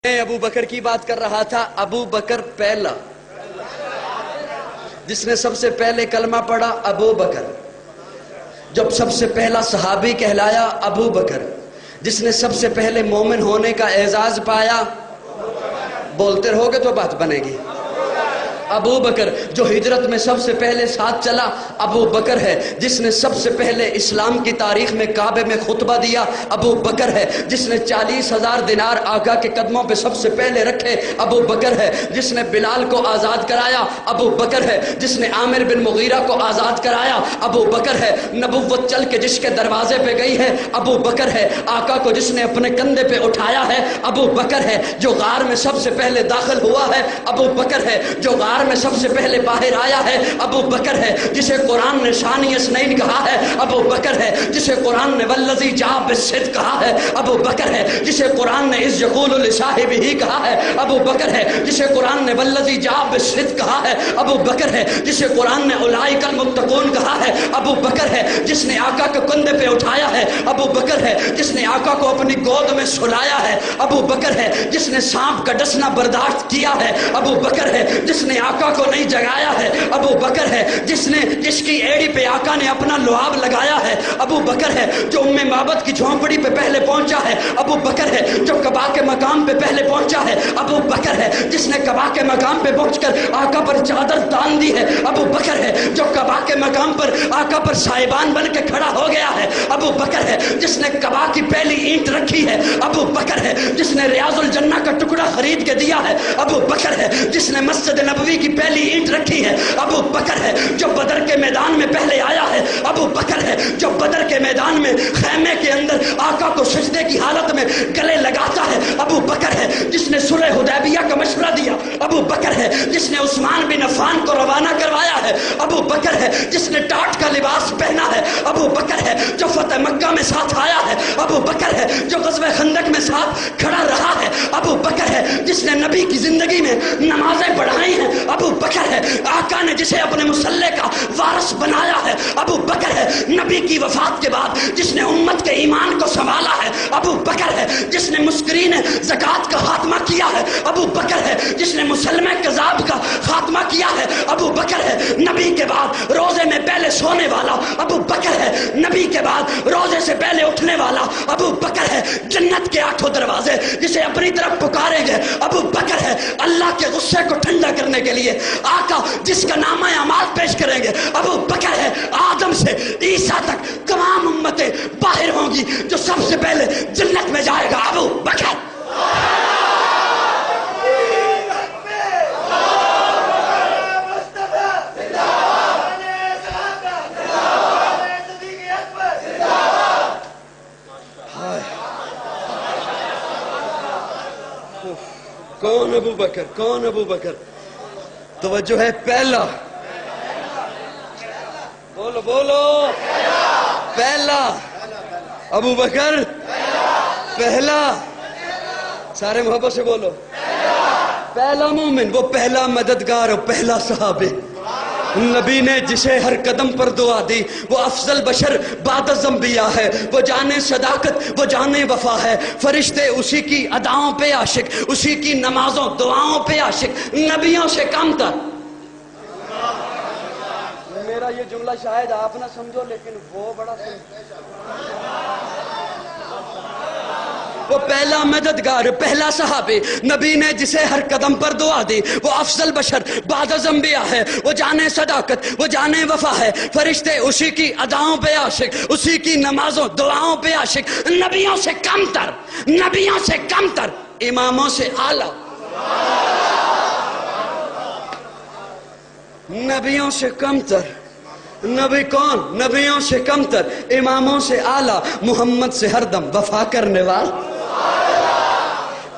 میں ابو بکر کی بات کر رہا تھا. ابو بکر پہلا جس نے سب سے پہلے کلمہ پڑھا ابو بکر. جب سب سے پہلا صحابی کہلایا ابو بکر. جس نے سب سے پہلے مومن ہونے کا اعزاز پایا. بولتے رہو گے تو بات بنے گی. ابو بکر جو ہجرت میں سب سے پہلے ساتھ چلا ابو بکر ہے. جس نے سب سے پہلے اسلام کی تاریخ میں کعبے میں خطبہ دیا ابو بکر ہے. جس نے 40,000 دینار آقا کے قدموں پہ سب سے پہلے رکھے ابو بکر ہے. جس نے بلال کو آزاد کرایا ابو بکر ہے. جس نے عامر بن مغیرہ کو آزاد کرایا ابو بکر ہے. نبوت چل کے جس کے دروازے پہ گئی ہے ابو بکر ہے. آقا کو جس نے اپنے کندھے پہ اٹھایا ہے ابو بکر ہے. جو غار میں سب سے پہلے داخل ہوا ہے ابو بکر ہے. جو غار میں سب سے پہلے باہر آیا ہے ابو بکر ہے. جسے قرآن نے ثانی اثنین کہا ہے ابو بکر ہے. جسے قرآن نے والذی جاء بالصدق کہا ہے ابو بکر ہے. جسے قرآن نے اذ یقول لصاحبہ کہا ہے ابو بکر ہے. جسے قرآن نے والذی جاء بالصدق کہا ہے ابو بکر ہے. جسے قرآن نے اولئک المتقون کہا ہے ابو بکر ہے. جس نے آقا کے کندھے پہ اٹھایا ہے ابو بکر ہے. جس نے آقا کو اپنی گود میں سلایا ہے ابو بکر ہے. جس نے سانپ کا ڈسنا برداشت کیا ہے ابو بکر ہے. جس نے آقا کو نہیں جگایا ہے ابو بکر ہے. جس کی ایڑی پہ آقا نے اپنا لعاب لگایا ہے ابو بکر ہے. جو ام معبد کی جھونپڑی پہ پہلے پہنچا ہے ابو بکر ہے. جو قباء کے مقام پہ پہلے پہنچا ہے ابو بکر ہے. جس نے قباء کے مقام پہ پہنچ کر آقا پر چادر تان دی ہے ابو بکر ہے. جو قباء کے مقام پر آقا پر صاحبان بن کے کھڑا ہو گیا ہے ابو بکر ہے. جس نے قباء کی پہلی اینٹ رکھی ہے ابو بکر ہے. جس نے ریاض الجنہ کا ٹکڑا خرید کے دیا ہے ابو بکر ہے. جس نے مسجد نبوی کی پہلی اینٹ رکھی ہے ابو بکر ہے. جو بدر کے میدان میں پہلے آیا ہے ابو بکر ہے. جو بدر کے میدان میں خیمے کے اندر آقا کو سجدے کی حالت میں گلے لگاتا ہے ابو بکر ہے. جس نے صلح حدیبیہ کا مشورہ دیا ابو بکر ہے. جس نے عثمان بن عفان کو روانہ کروایا ہے ابو بکر ہے. جس نے ٹاٹ کا لباس پہنا ہے ابو بکر ہے. جو فتح مکہ میں ساتھ آیا ہے ابو بکر ہے. جو غزوہ خندق میں ساتھ کھڑا رہا ہے ابو بکر ہے. جس نے نبی کی زندگی میں نمازیں پڑھائی ہیں ابو بکر ہے. آقا نے جسے اپنے مصلی کا وارث بنایا ہے ابو بکر ہے. نبی کی وفات کے بعد جس نے امت کے ایمان کو سنبھالا ہے ابو بکر ہے. جس نے مسکرین زکوٰۃ کا خاتمہ کیا ہے ابو بکر ہے. جس نے مسلمہ کذاب کا خاتمہ کیا ہے ابو بکر ہے. نبی کے بعد روزے میں پہلے سونے والا ابو بکر ہے. نبی کے بعد روزے سے پہلے اٹھنے والا ابو بکر ہے. جنت کے 8 دروازے جسے اپنی طرف پکاریں گے ابو بکر ہے. اللہ کے غصے کو ٹھنڈا کرنے کے لیے آقا جس کا نامہ اعمال پیش کریں گے ابو بکر ہے. آدم سے عیسیٰ تک تمام امتیں باہر ہوں گی. جو سب سے پہلے جنت میں جائے گا ابو بکر. کون ابو بکر؟ کون ابو بکر؟ توجہ ہے. پہلا بولو بولو. پہلا ابو بکر. پہلا سارے محبت سے بولو. پہلا مومن وہ پہلا مددگار اور پہلا صحابی. نبی نے جسے ہر قدم پر دعا دی وہ افضل بشر بعد از انبیاء ہے. وہ جانے صداقت وہ جانے وفا ہے. فرشتے اسی کی اداؤں پہ عاشق, اسی کی نمازوں دعاؤں پہ عاشق, نبیوں سے کم تر. میرا یہ جملہ شاید آپ نہ سمجھو لیکن وہ بڑا وہ پہلا مددگار پہلا صحابی. نبی نے جسے ہر قدم پر دعا دی وہ افضل بشر بعد از انبیاء ہے. وہ جانے صداقت وہ جانے وفا ہے. فرشتے اسی کی اداؤں پہ عاشق, اسی کی نمازوں دعاؤں پہ عاشق, نبیوں سے کم تر, نبیوں سے کم تر, اماموں سے اعلیٰ, نبیوں سے کم تر. نبی کون؟ نبیوں سے کم تر, اماموں سے اعلیٰ, محمد سے ہر دم وفا کرنے والا.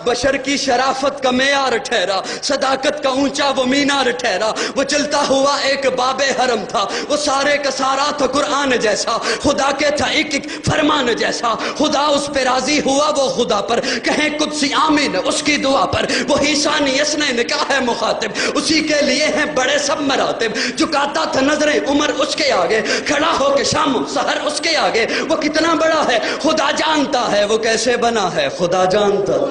بشر کی شرافت کا معیار ٹھہرا, صداقت کا اونچا وہ مینار ٹھہرا. وہ چلتا ہوا ایک باب حرم تھا, وہ سارے کا سارا تھا قرآن جیسا. خدا کے تھا ایک ایک فرمان جیسا. خدا اس پہ راضی ہوا وہ خدا پر, کہیں قدسی آمین اس کی دعا پر. وہی ثانی اثنین نے کہا ہے مخاطب, اسی کے لیے ہیں بڑے سب مراتب. جھکاتا تھا نظریں عمر اس کے آگے, کھڑا ہو کے شام سحر اس کے آگے. وہ کتنا بڑا ہے خدا جانتا ہے, وہ کیسے بنا ہے خدا جانتا.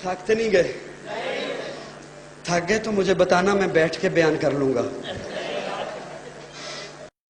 تھکتے نہیں گئے؟ تھک گئے تو مجھے بتانا، میں بیٹھ کے بیان کر لوں گا.